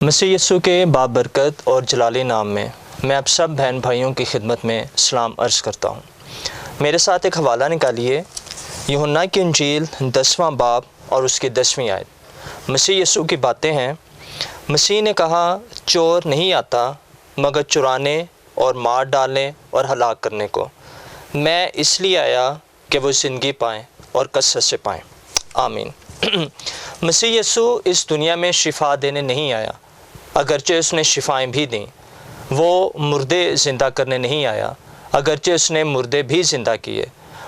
مسیح یسوع کے بابرکت اور جلالی نام میں میں آپ سب بہن بھائیوں کی خدمت میں سلام عرض کرتا ہوں۔ میرے ساتھ ایک حوالہ نکالیے، یوحنا کی انجیل 10واں باب اور اس کی 10ویں آیت۔ مسیح یسوع کی باتیں ہیں۔ مسیح نے کہا، چور نہیں آتا مگر چرانے اور مار ڈالنے اور ہلاک کرنے کو، میں اس لیے آیا کہ وہ زندگی پائیں اور کثرت سے پائیں۔ آمین۔ مسیح یسوع اس دنیا میں شفا دینے نہیں آیا، اگرچہ اس نے شفائیں بھی دیں۔ وہ مردے زندہ کرنے نہیں آیا، اگرچہ اس نے مردے بھی زندہ کیے۔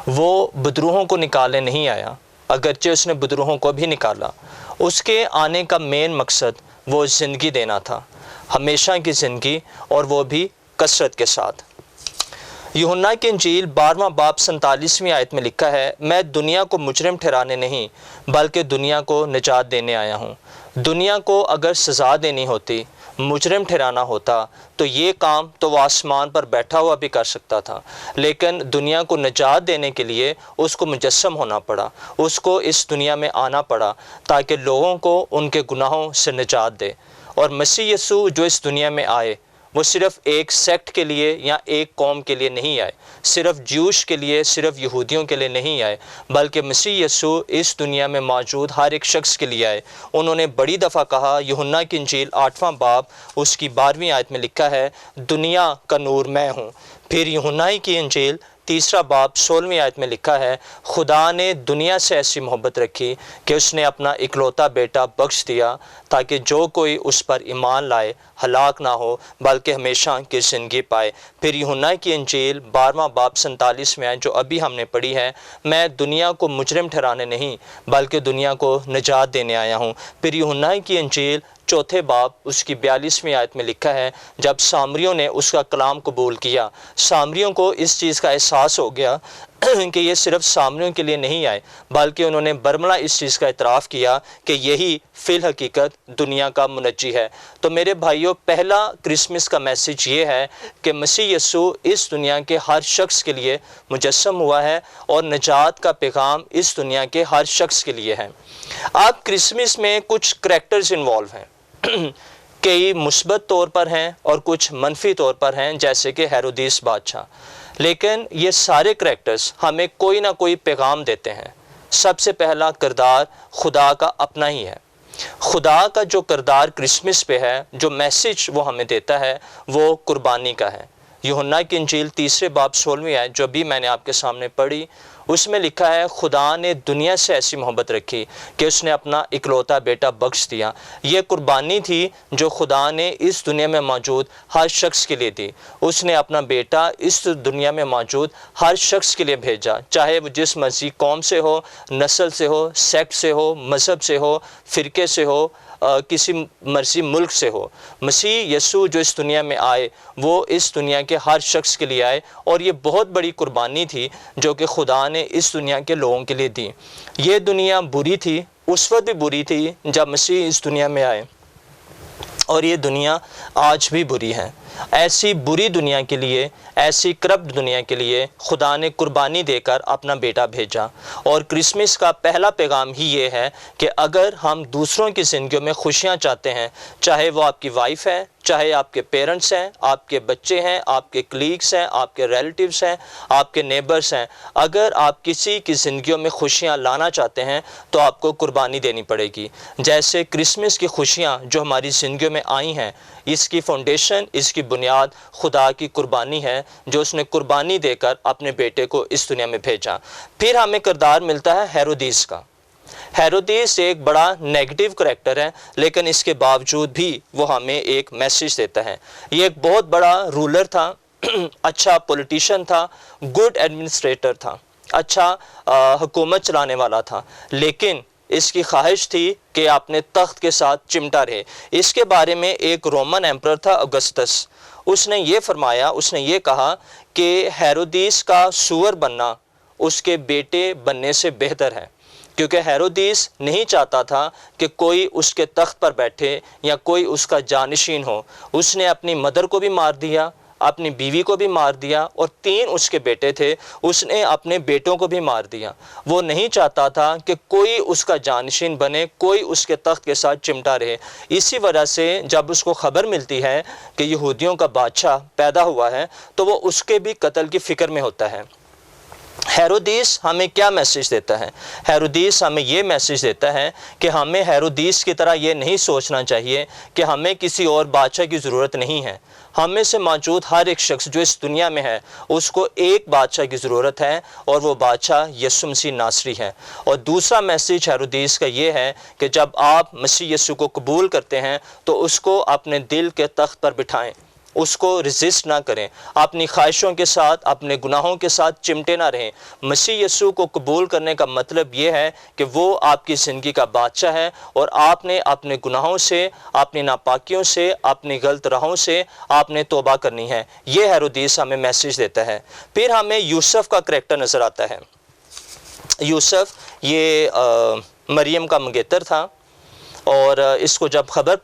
وہ بدروحوں کو نکالنے نہیں آیا، اگرچہ اس نے بدروحوں کو بھی نکالا۔ اس کے آنے کا مین مقصد وہ زندگی دینا تھا، ہمیشہ کی زندگی، اور وہ بھی کثرت کے ساتھ۔ یوحنا کی انجیل 12واں باب 47ویں آیت میں لکھا ہے، میں دنیا کو مجرم ٹھہرانے نہیں بلکہ دنیا کو نجات دینے آیا ہوں۔ دنیا کو اگر سزا دینی ہوتی، مجرم ٹھہرانا ہوتا، تو یہ کام تو وہ آسمان پر بیٹھا ہوا بھی کر سکتا تھا، لیکن دنیا کو نجات دینے کے لیے اس کو مجسم ہونا پڑا، اس کو اس دنیا میں آنا پڑا تاکہ لوگوں کو ان کے گناہوں سے نجات دے۔ اور مسیح یسوع جو اس دنیا میں آئے، وہ صرف ایک سیکٹ کے لیے یا ایک قوم کے لیے نہیں آئے، صرف جیوش کے لیے، صرف یہودیوں کے لیے نہیں آئے، بلکہ مسیح یسوع اس دنیا میں موجود ہر ایک شخص کے لیے آئے۔ انہوں نے بڑی دفعہ کہا، یوحنا کی انجیل 8واں باب اس کی 12ویں آیت میں لکھا ہے، دنیا کا نور میں ہوں۔ پھر یوحنا کی انجیل 3 باب 16ویں آیت میں لکھا ہے، خدا نے دنیا سے ایسی محبت رکھی کہ اس نے اپنا اکلوتا بیٹا بخش دیا تاکہ جو کوئی اس پر ایمان لائے ہلاک نہ ہو بلکہ ہمیشہ کی زندگی پائے۔ پھر یوحنا کی انجیل 12واں باب 47 آیت جو ابھی ہم نے پڑھی ہے، میں دنیا کو مجرم ٹھہرانے نہیں بلکہ دنیا کو نجات دینے آیا ہوں۔ پھر یوحنا کی انجیل 4 باب اس کی 42ویں آیت میں لکھا ہے، جب سامریوں نے اس کا کلام قبول کیا، سامریوں کو اس چیز کا احساس ہو گیا کہ یہ صرف سامریوں کے لیے نہیں آئے، بلکہ انہوں نے برملا اس چیز کا اعتراف کیا کہ یہی فی الحقیقت دنیا کا منجی ہے۔ تو میرے بھائیوں، پہلا کرسمس کا میسیج یہ ہے کہ مسیح یسوع اس دنیا کے ہر شخص کے لیے مجسم ہوا ہے اور نجات کا پیغام اس دنیا کے ہر شخص کے لیے ہے۔ اب کرسمس میں کچھ کریکٹرز انوالو ہیں، کئی مثبت طور پر ہیں اور کچھ منفی طور پر ہیں، جیسے کہ ہیرودیس بادشاہ، لیکن یہ سارے کریکٹرز ہمیں کوئی نہ کوئی پیغام دیتے ہیں۔ سب سے پہلا کردار خدا کا اپنا ہی ہے۔ خدا کا جو کردار کرسمس پہ ہے، جو میسیج وہ ہمیں دیتا ہے، وہ قربانی کا ہے۔ یوحنا کی انجیل 3 باب 16ویں آیت جو بھی میں نے آپ کے سامنے پڑھی، اس میں لکھا ہے، خدا نے دنیا سے ایسی محبت رکھی کہ اس نے اپنا اکلوتا بیٹا بخش دیا۔ یہ قربانی تھی جو خدا نے اس دنیا میں موجود ہر شخص کے لیے دی۔ اس نے اپنا بیٹا اس دنیا میں موجود ہر شخص کے لیے بھیجا، چاہے وہ جس مرضی قوم سے ہو، نسل سے ہو، سیکٹ سے ہو، مذہب سے ہو، فرقے سے ہو، کسی مرضی ملک سے ہو۔ مسیح یسوع جو اس دنیا میں آئے، وہ اس دنیا کے ہر شخص کے لیے آئے، اور یہ بہت بڑی قربانی تھی جو کہ خدا نے اس دنیا کے لوگوں کے لیے دی۔ یہ دنیا بری تھی، اس وقت بھی بری تھی جب مسیح اس دنیا میں آئے، اور یہ دنیا آج بھی بری ہے۔ ایسی بری دنیا کے لیے، ایسی کرپٹ دنیا کے لیے خدا نے قربانی دے کر اپنا بیٹا بھیجا۔ اور کرسمس کا پہلا پیغام ہی یہ ہے کہ اگر ہم دوسروں کی زندگیوں میں خوشیاں چاہتے ہیں، چاہے وہ آپ کی وائف ہے، چاہے آپ کے پیرنٹس ہیں، آپ کے بچے ہیں، آپ کے کلیگس ہیں، آپ کے ریلیٹیوز ہیں، آپ کے نیبرز ہیں، اگر آپ کسی کی زندگیوں میں خوشیاں لانا چاہتے ہیں تو آپ کو قربانی دینی پڑے گی۔ جیسے کرسمس کی خوشیاں جو ہماری زندگیوں میں آئی ہیں، اس کی فاؤنڈیشن، اس کی بنیاد خدا کی قربانی ہے، جو اس نے قربانی دے کر اپنے بیٹے کو اس دنیا میں بھیجا۔ پھر ہمیں کردار ملتا ہے ہیرودیس کا۔ ہیرودیس ایک بڑا نیگیٹو کریکٹر ہے، لیکن اس کے باوجود بھی وہ ہمیں ایک میسیج دیتا ہے۔ یہ ایک بہت بڑا رولر تھا، اچھا پولیٹیشین تھا، گڈ ایڈمنسٹریٹر تھا، اچھا حکومت چلانے والا تھا، لیکن اس کی خواہش تھی کہ اپنے تخت کے ساتھ چمٹا رہے۔ اس کے بارے میں ایک رومن ایمپرر تھا اگسطس، اس نے یہ فرمایا، اس نے یہ کہا کہ ہیرودیس کا سور بننا اس کے بیٹے بننے سے بہتر ہے، کیونکہ ہیرودیس نہیں چاہتا تھا کہ کوئی اس کے تخت پر بیٹھے یا کوئی اس کا جانشین ہو۔ اس نے اپنی مدر کو بھی مار دیا، اپنی بیوی کو بھی مار دیا، اور 3 اس کے بیٹے تھے، اس نے اپنے بیٹوں کو بھی مار دیا۔ وہ نہیں چاہتا تھا کہ کوئی اس کا جانشین بنے، کوئی اس کے تخت کے ساتھ چمٹا رہے۔ اسی وجہ سے جب اس کو خبر ملتی ہے کہ یہودیوں کا بادشاہ پیدا ہوا ہے تو وہ اس کے بھی قتل کی فکر میں ہوتا ہے۔ ہیرودیس ہمیں کیا میسیج دیتا ہے؟ ہیرودیس ہمیں یہ میسیج دیتا ہے کہ ہمیں ہیرودیس کی طرح یہ نہیں سوچنا چاہیے کہ ہمیں کسی اور بادشاہ کی ضرورت نہیں ہے۔ ہم میں سے موجود ہر ایک شخص جو اس دنیا میں ہے اس کو ایک بادشاہ کی ضرورت ہے، اور وہ بادشاہ یسوع مسیح ناصری ہے۔ اور دوسرا میسیج ہیرودیس کا یہ ہے کہ جب آپ مسیح یسوع کو قبول کرتے ہیں تو اس کو اپنے دل کے تخت پر بٹھائیں، اس کو ریزسٹ نہ کریں، اپنی خواہشوں کے ساتھ، اپنے گناہوں کے ساتھ چمٹے نہ رہیں۔ مسیح یسوع کو قبول کرنے کا مطلب یہ ہے کہ وہ آپ کی زندگی کا بادشاہ ہے، اور آپ نے اپنے گناہوں سے، اپنی ناپاکیوں سے، اپنی غلط راہوں سے آپ نے توبہ کرنی ہے۔ یہ ہیرودیس ہمیں میسیج دیتا ہے۔ پھر ہمیں یوسف کا کریکٹر نظر آتا ہے۔ یوسف یہ مریم کا منگیتر تھا، اور اس کو جب خبر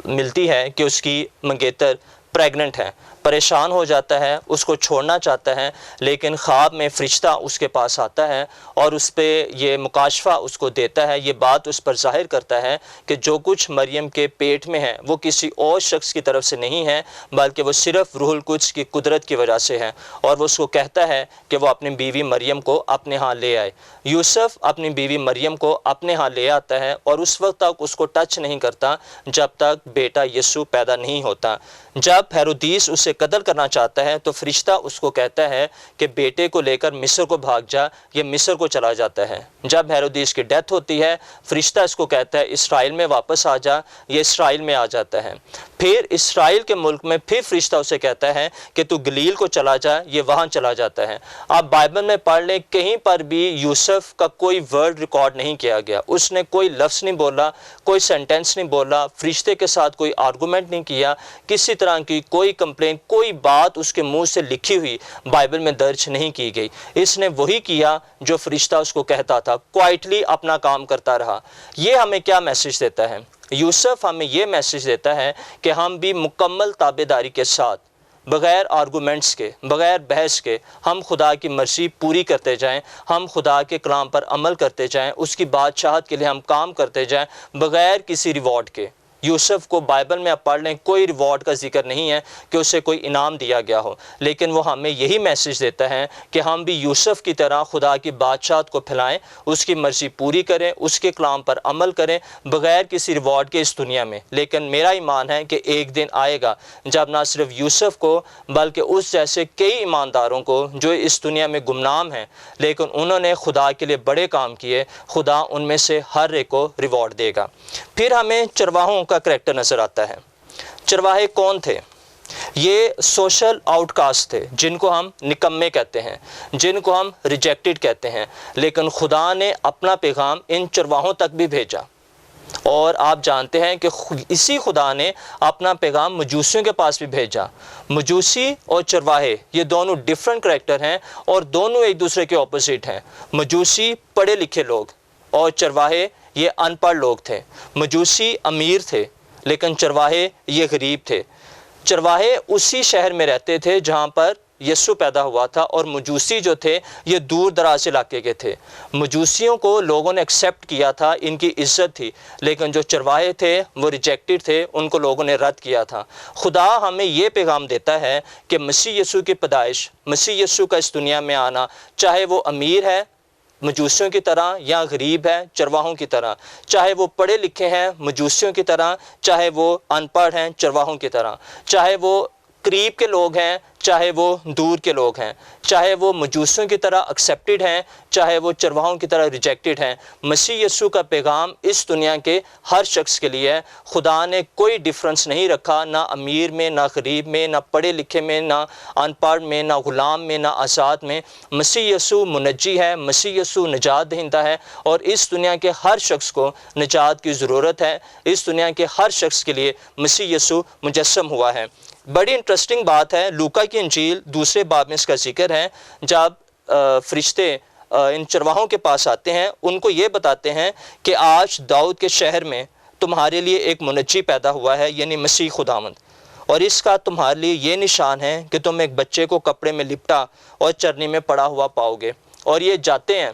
ملتی ہے کہ اس کی منگیتر پریگننٹ ہے، پریشان ہو جاتا ہے، اس کو چھوڑنا چاہتا ہے، لیکن خواب میں فرشتہ اس کے پاس آتا ہے اور اس پہ یہ مکاشفہ اس کو دیتا ہے، یہ بات اس پر ظاہر کرتا ہے کہ جو کچھ مریم کے پیٹ میں ہے وہ کسی اور شخص کی طرف سے نہیں ہے، بلکہ وہ صرف روح القدس کی قدرت کی وجہ سے ہے، اور وہ اس کو کہتا ہے کہ وہ اپنی بیوی مریم کو اپنے ہاں لے آئے۔ یوسف اپنی بیوی مریم کو اپنے ہاں لے آتا ہے، اور اس وقت تک اس کو ٹچ نہیں کرتا جب تک بیٹا یسوع پیدا نہیں ہوتا۔ جب ہیرودیس اسے قتل کرنا چاہتا ہے تو فرشتہ اس کو کہتا ہے کہ بیٹے کو لے کر مصر کو بھاگ جا، یہ مصر کو چلا جاتا ہے۔ جب ہیرودیس کی ڈیتھ ہوتی ہے، فرشتہ اس کو کہتا ہے اسرائیل میں واپس آ جا، یہ اسرائیل میں آ جاتا ہے۔ پھر اسرائیل کے ملک میں پھر فرشتہ اسے کہتا ہے کہ تو گلیل کو چلا جا، یہ وہاں چلا جاتا ہے۔ آپ بائبل میں پڑھ لیں، کہیں پر بھی یوسف کا کوئی ورڈ ریکارڈ نہیں کیا گیا، اس نے کوئی لفظ نہیں بولا، کوئی سینٹنس نہیں بولا، فرشتے کے ساتھ کوئی آرگومنٹ نہیں کیا، کسی طرح کی کوئی کمپلین، کوئی بات اس کے منہ سے لکھی ہوئی بائبل میں درج نہیں کی گئی۔ اس نے وہی کیا جو فرشتہ اس کو کہتا تھا، کوائٹلی اپنا کام کرتا رہا۔ یہ ہمیں کیا میسیج دیتا ہے؟ یوسف ہمیں یہ میسیج دیتا ہے کہ ہم بھی مکمل تابعداری کے ساتھ، بغیر آرگومنٹس کے، بغیر بحث کے، ہم خدا کی مرضی پوری کرتے جائیں، ہم خدا کے کلام پر عمل کرتے جائیں، اس کی بادشاہت کے لیے ہم کام کرتے جائیں بغیر کسی ریوارڈ کے۔ یوسف کو بائبل میں آپ پڑھ لیں، کوئی ریوارڈ کا ذکر نہیں ہے کہ اسے کوئی انعام دیا گیا ہو، لیکن وہ ہمیں یہی میسیج دیتا ہے کہ ہم بھی یوسف کی طرح خدا کی بادشاہت کو پھیلائیں، اس کی مرضی پوری کریں، اس کے کلام پر عمل کریں بغیر کسی ریوارڈ کے اس دنیا میں۔ لیکن میرا ایمان ہے کہ ایک دن آئے گا جب نہ صرف یوسف کو بلکہ اس جیسے کئی ایمانداروں کو جو اس دنیا میں گمنام ہیں لیکن انہوں نے خدا کے لیے بڑے کام کیے، خدا ان میں سے ہر ایک کو ریوارڈ دے گا۔ پھر ہمیں چرواہوں کا کریکٹر نظر آتا ہے۔ چرواہے کون تھے؟ یہ سوشل آؤٹ کاسٹ تھے، جن کو ہم نکمے کہتے ہیں، جن کو ہم ریجیکٹڈ کہتے ہیں، لیکن خدا نے اپنا پیغام ان چرواہوں تک بھی بھیجا۔ اور آپ جانتے ہیں کہ اسی خدا نے اپنا پیغام مجوسیوں کے پاس بھی بھیجا۔ مجوسی اور چرواہے یہ دونوں ڈیفرنٹ کریکٹر ہیں، اور دونوں ایک دوسرے کے اپوزٹ ہیں۔ مجوسی پڑھے لکھے لوگ اور چرواہے یہ ان پڑھ لوگ تھے۔ مجوسی امیر تھے لیکن چرواہے یہ غریب تھے۔ چرواہے اسی شہر میں رہتے تھے جہاں پر یسوع پیدا ہوا تھا، اور مجوسی جو تھے یہ دور دراز علاقے کے تھے۔ مجوسیوں کو لوگوں نے ایکسیپٹ کیا تھا، ان کی عزت تھی، لیکن جو چرواہے تھے وہ ریجیکٹڈ تھے، ان کو لوگوں نے رد کیا تھا۔ خدا ہمیں یہ پیغام دیتا ہے کہ مسیح یسوع کی پیدائش، مسیح یسوع کا اس دنیا میں آنا، چاہے وہ امیر ہے مجوسیوں کی طرح یا غریب ہے چرواہوں کی طرح، چاہے وہ پڑھے لکھے ہیں مجوسیوں کی طرح، چاہے وہ ان پڑھ ہیں چرواہوں کی طرح، چاہے وہ قریب کے لوگ ہیں چاہے وہ دور کے لوگ ہیں، چاہے وہ مجوسیوں کی طرح ایکسیپٹڈ ہیں چاہے وہ چرواہوں کی طرح ریجیکٹڈ ہیں، مسیح یسوع کا پیغام اس دنیا کے ہر شخص کے لیے ہے۔ خدا نے کوئی ڈفرنس نہیں رکھا، نہ امیر میں، نہ غریب میں، نہ پڑھے لکھے میں، نہ ان پڑھ میں، نہ غلام میں، نہ آزاد میں۔ مسیح یسوع منجی ہے، مسیح یسوع نجات دہندہ ہے، اور اس دنیا کے ہر شخص کو نجات کی ضرورت ہے۔ اس دنیا کے ہر شخص کے لیے مسیح یسوع مجسم ہوا ہے۔ بڑی انٹرسٹنگ بات ہے، لوکا کی انجیل دوسرے باب میں اس کا ذکر ہے، جب فرشتے ان چرواہوں کے پاس آتے ہیں، ان کو یہ بتاتے ہیں کہ آج داؤد کے شہر میں تمہارے لیے ایک منجی پیدا ہوا ہے، یعنی مسیح خداوند، اور اس کا تمہارے لیے یہ نشان ہے کہ تم ایک بچے کو کپڑے میں لپٹا اور چرنی میں پڑا ہوا پاؤ گے۔ اور یہ جاتے ہیں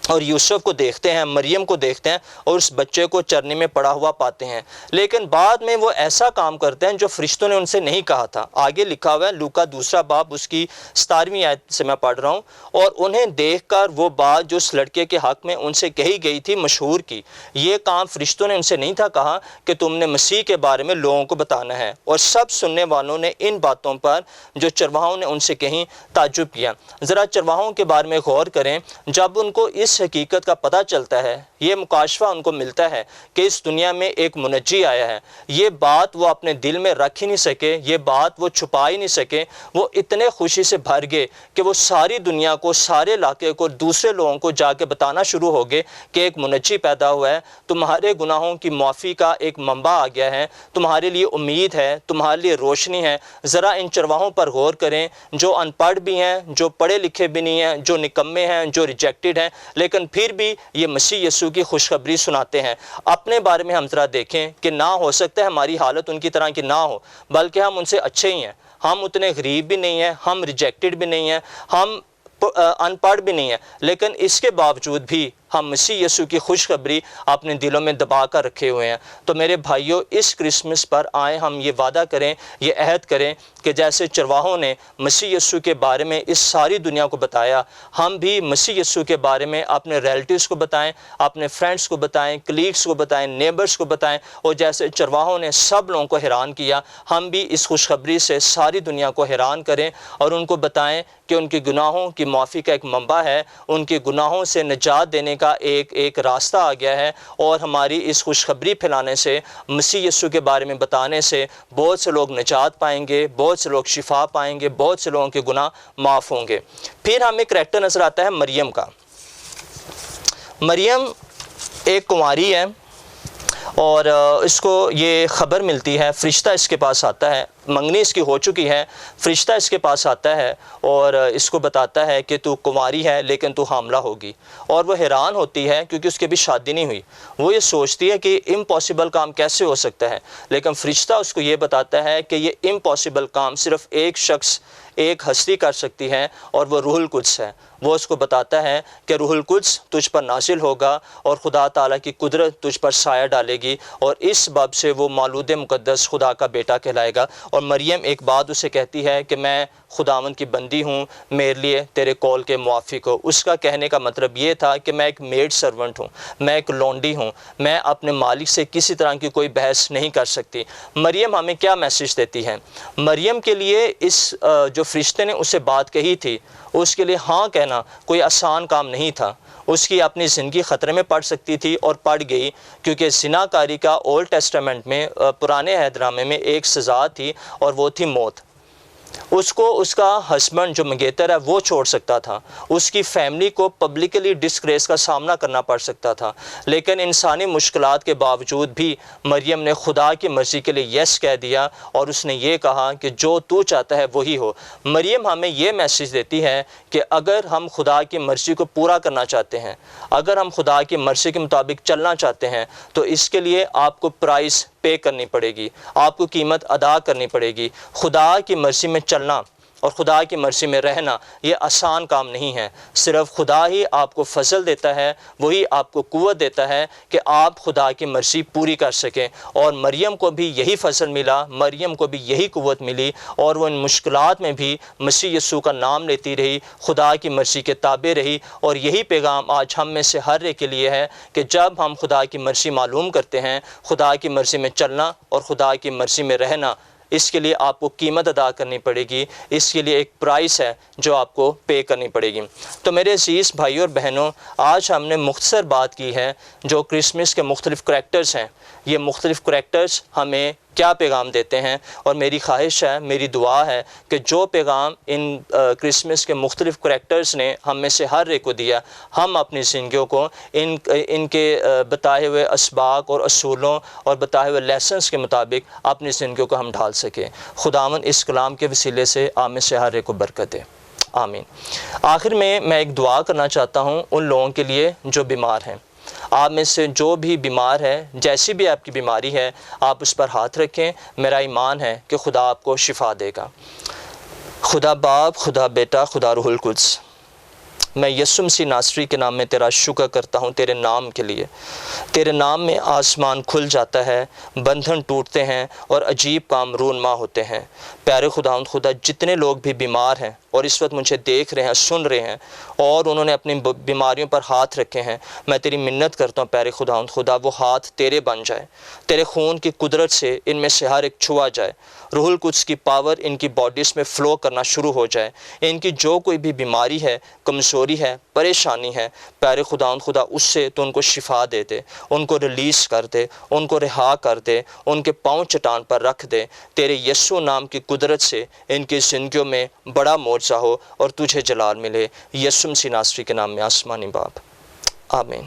اور یوسف کو دیکھتے ہیں، مریم کو دیکھتے ہیں اور اس بچے کو چرنی میں پڑا ہوا پاتے ہیں، لیکن بعد میں وہ ایسا کام کرتے ہیں جو فرشتوں نے ان سے نہیں کہا تھا۔ آگے لکھا ہوا ہے لوکا 2 باب اس کی 17ویں آیت سے میں پڑھ رہا ہوں، اور انہیں دیکھ کر وہ بات جو اس لڑکے کے حق میں ان سے کہی گئی تھی مشہور کی۔ یہ کام فرشتوں نے ان سے نہیں تھا کہا کہ تم نے مسیح کے بارے میں لوگوں کو بتانا ہے۔ اور سب سننے والوں نے ان باتوں پر جو چرواہوں نے ان سے کہیں تعجب کیا۔ ذرا چرواہوں کے بارے میں غور کریں۔ جب ان کو اس حقیقت کا پتہ چلتا ہے، یہ مکاشفہ ان کو ملتا ہے کہ اس دنیا میں ایک منجی آیا ہے، یہ بات وہ اپنے دل میں رکھ ہی نہیں سکے، یہ بات وہ چھپا ہی نہیں سکے، وہ اتنے خوشی سے بھر گئے کہ وہ ساری دنیا کو، سارے علاقے کو، دوسرے لوگوں کو جا کے بتانا شروع ہو گئے کہ ایک منجی پیدا ہوا ہے، تمہارے گناہوں کی معافی کا ایک منبع آ گیا ہے، تمہارے لیے امید ہے، تمہارے لیے روشنی ہے۔ ذرا ان چرواہوں پر غور کریں جو ان پڑھ بھی ہیں، جو پڑھے لکھے بھی نہیں ہیں، جو نکمے ہیں، جو ریجیکٹڈ ہیں، لیکن پھر بھی یہ مسیح یسوع کی خوشخبری سناتے ہیں۔ اپنے بارے میں ہم ذرا دیکھیں کہ نہ ہو سکتا ہے ہماری حالت ان کی طرح کی نہ ہو، بلکہ ہم ان سے اچھے ہی ہیں، ہم اتنے غریب بھی نہیں ہیں، ہم ریجیکٹڈ بھی نہیں ہیں، ہم ان پڑھ بھی نہیں ہیں، لیکن اس کے باوجود بھی ہم مسیح یسوع کی خوشخبری اپنے دلوں میں دبا کر رکھے ہوئے ہیں۔ تو میرے بھائیوں، اس کرسمس پر آئیں ہم یہ وعدہ کریں، یہ عہد کریں کہ جیسے چرواہوں نے مسیح یسوع کے بارے میں اس ساری دنیا کو بتایا، ہم بھی مسیح یسوع کے بارے میں اپنے ریلیٹیوز کو بتائیں، اپنے فرینڈس کو بتائیں، کلیگس کو بتائیں، نیبرز کو بتائیں، اور جیسے چرواہوں نے سب لوگوں کو حیران کیا، ہم بھی اس خوشخبری سے ساری دنیا کو حیران کریں اور ان کو بتائیں کہ ان کے گناہوں کی معافی کا ایک منبع ہے، ان کے گناہوں سے نجات دینے کا ایک راستہ آ گیا ہے، اور ہماری اس خوشخبری پھیلانے سے، مسیح یسوع کے بارے میں بتانے سے بہت سے لوگ نجات پائیں گے، بہت سے لوگ شفا پائیں گے، بہت سے لوگوں کے گناہ معاف ہوں گے۔ پھر ہمیں کریکٹر نظر آتا ہے مریم کا۔ مریم ایک کنواری ہے اور اس کو یہ خبر ملتی ہے، فرشتہ اس کے پاس آتا ہے، منگنی اس کی ہو چکی ہے، فرشتہ اس کے پاس آتا ہے اور اس کو بتاتا ہے کہ تو کنواری ہے لیکن تو حاملہ ہوگی، اور وہ حیران ہوتی ہے کیونکہ اس کی بھی شادی نہیں ہوئی۔ وہ یہ سوچتی ہے کہ امپاسبل کام کیسے ہو سکتا ہے، لیکن فرشتہ اس کو یہ بتاتا ہے کہ یہ امپاسبل کام صرف ایک شخص، ایک ہستی کر سکتی ہے، اور وہ روح القدس ہے۔ وہ اس کو بتاتا ہے کہ روح القدس تجھ پر نازل ہوگا اور خدا تعالیٰ کی قدرت تجھ پر سایہ ڈالے گی، اور اس سبب سے وہ مولود مقدس خدا کا بیٹا کہلائے گا۔ اور مریم ایک بات اسے کہتی ہے کہ میں خداوند کی بندی ہوں، میرے لیے تیرے قول کے موافق ہو۔ اس کا کہنے کا مطلب یہ تھا کہ میں ایک میڈ سرونٹ ہوں، میں ایک لونڈی ہوں، میں اپنے مالک سے کسی طرح کی کوئی بحث نہیں کر سکتی۔ مریم ہمیں کیا میسیج دیتی ہے؟ مریم کے لیے اس جو فرشتے نے اسے بات کہی تھی، اس کے لیے ہاں کہنا کوئی آسان کام نہیں تھا۔ اس کی اپنی زندگی خطرے میں پڑ سکتی تھی اور پڑ گئی، کیونکہ زنا کاری کا اولڈ ٹیسٹامنٹ میں، پرانے عہد نامے میں ایک سزا تھی اور وہ تھی موت۔ اس کو اس کا ہسبینڈ جو منگیتر ہے وہ چھوڑ سکتا تھا، اس کی فیملی کو پبلکلی ڈسگریس کا سامنا کرنا پڑ سکتا تھا، لیکن انسانی مشکلات کے باوجود بھی مریم نے خدا کی مرضی کے لیے یس کہہ دیا، اور اس نے یہ کہا کہ جو تو چاہتا ہے وہی ہو۔ مریم ہمیں یہ میسیج دیتی ہے کہ اگر ہم خدا کی مرضی کو پورا کرنا چاہتے ہیں، اگر ہم خدا کی مرضی کے مطابق چلنا چاہتے ہیں، تو اس کے لیے آپ کو پرائز پے کرنی پڑے گی، آپ کو قیمت ادا کرنی پڑے گی۔ خدا کی مرضی میں چلنا اور خدا کی مرضی میں رہنا یہ آسان کام نہیں ہے۔ صرف خدا ہی آپ کو فضل دیتا ہے، وہی آپ کو قوت دیتا ہے کہ آپ خدا کی مرضی پوری کر سکیں، اور مریم کو بھی یہی فضل ملا، مریم کو بھی یہی قوت ملی، اور وہ ان مشکلات میں بھی مسیح یسوع کا نام لیتی رہی، خدا کی مرضی کے تابع رہی۔ اور یہی پیغام آج ہم میں سے ہر ایک کے لیے ہے کہ جب ہم خدا کی مرضی معلوم کرتے ہیں، خدا کی مرضی میں چلنا اور خدا کی مرضی میں رہنا، اس کے لیے آپ کو قیمت ادا کرنی پڑے گی، اس کے لیے ایک پرائس ہے جو آپ کو پے کرنی پڑے گی۔ تو میرے عزیز بھائیوں اور بہنوں، آج ہم نے مختصر بات کی ہے جو کرسمس کے مختلف کریکٹرز ہیں۔ یہ مختلف کریکٹرز ہمیں کیا پیغام دیتے ہیں، اور میری خواہش ہے، میری دعا ہے کہ جو پیغام ان کرسمس کے مختلف کریکٹرز نے ہم میں سے ہر ایک کو دیا، ہم اپنی زندگیوں کو ان کے بتائے ہوئے اسباق اور اصولوں اور بتائے ہوئے لیسنز کے مطابق اپنی زندگیوں کو ہم ڈھال سکیں۔ خداوند اس کلام کے وسیلے سے آپ میں سے ہر ایک کو برکت دے، آمین۔ آخر میں ایک دعا کرنا چاہتا ہوں ان لوگوں کے لیے جو بیمار ہیں۔ آپ میں سے جو بھی بیمار ہے، جیسی بھی آپ کی بیماری ہے، آپ اس پر ہاتھ رکھیں۔ میرا ایمان ہے کہ خدا آپ کو شفا دے گا۔ خدا باپ، خدا بیٹا، خدا روح القدس، میں یسوع مسیح ناصری کے نام میں تیرا شکر کرتا ہوں تیرے نام کے لیے۔ تیرے نام میں آسمان کھل جاتا ہے، بندھن ٹوٹتے ہیں اور عجیب کام رونما ہوتے ہیں۔ پیارے خداوند خدا، جتنے لوگ بھی بیمار ہیں اور اس وقت مجھے دیکھ رہے ہیں، سن رہے ہیں، اور انہوں نے اپنی بیماریوں پر ہاتھ رکھے ہیں، میں تیری منت کرتا ہوں پیارے خداوند خدا، وہ ہاتھ تیرے بن جائے، تیرے خون کی قدرت سے ان میں سے ہر ایک چھوا جائے، روح القدس کی پاور ان کی باڈیز میں فلو کرنا شروع ہو جائے۔ ان کی جو کوئی بھی بیماری ہے، کمزوری ہے، پریشانی ہے، پیارے خداوند خدا، اس سے تو ان کو شفا دے دے، ان کو ریلیز کر دے، ان کو رہا کر دے، ان کے پاؤں چٹان پر رکھ دے۔ تیرے یسوع نام کی قدرت سے ان کی زندگیوں میں بڑا معجزہ ہو اور تجھے جلال ملے۔ یسوع مسیح ناصری کے نام میں آسمانی باپ، آمین۔